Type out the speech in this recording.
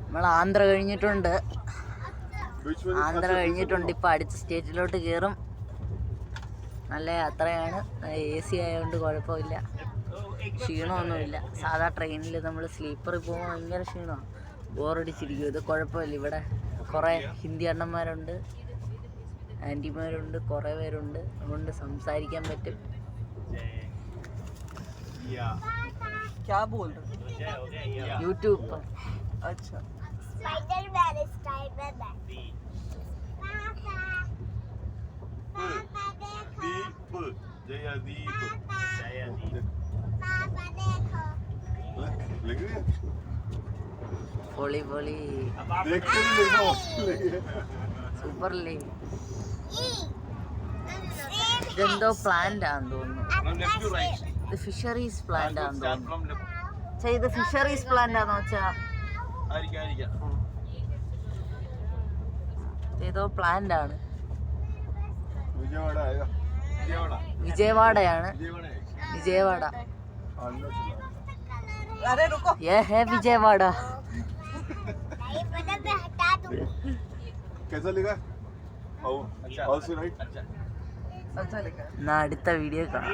നമ്മൾ ആന്ധ്ര കഴിഞ്ഞിട്ടുണ്ട്. ഇപ്പം അടുത്ത സ്റ്റേറ്റിലോട്ട് കയറും. നല്ല യാത്രയാണ്. AC ആയതുകൊണ്ട് കുഴപ്പമില്ല, ക്ഷീണമൊന്നുമില്ല. സാധാ ട്രെയിനിൽ നമ്മൾ സ്ലീപ്പറിൽ പോകുമ്പോൾ ഭയങ്കര ക്ഷീണമാണ്, ബോറടിച്ചിരിക്കും. ഇത് കുഴപ്പമില്ല. ഇവിടെ കുറേ ഹിന്ദി അണ്ണന്മാരുണ്ട്, ആൻറ്റിമാരുണ്ട്, കുറേ പേരുണ്ട്. അതുകൊണ്ട് സംസാരിക്കാൻ പറ്റും. क्या बोल रहे यूट्यूब पर. अच्छा स्पाइडरमैन is Spider-Man. दीप जयदीप पापा देखो. लग रही है പൊളി പൊളി, देखते ही देखना സൂപ്പർ അല്ലേ? E. ഇതെന്തോ പ്ലാന്റ് ആണെന്ന് തോന്നുന്നു. ഇത് ഫിഷറീസ് പ്ലാന്റ് ആണെന്ന് തോന്നുന്നു. ഇത് ഫിഷറീസ് പ്ലാന്റ് ആണെന്ന് വെച്ചാ ഏതോ പ്ലാന്റ് ആണ്. വിജയവാഡയാണ്. വിജയവാഡ. अरे रुको ये है विजयवाड़ा. नहीं पता, मैं हटा दूँ. कैसा लगा? अच्छा, अच्छा लिखा है. അടുത്ത വീഡിയോ കാണാം.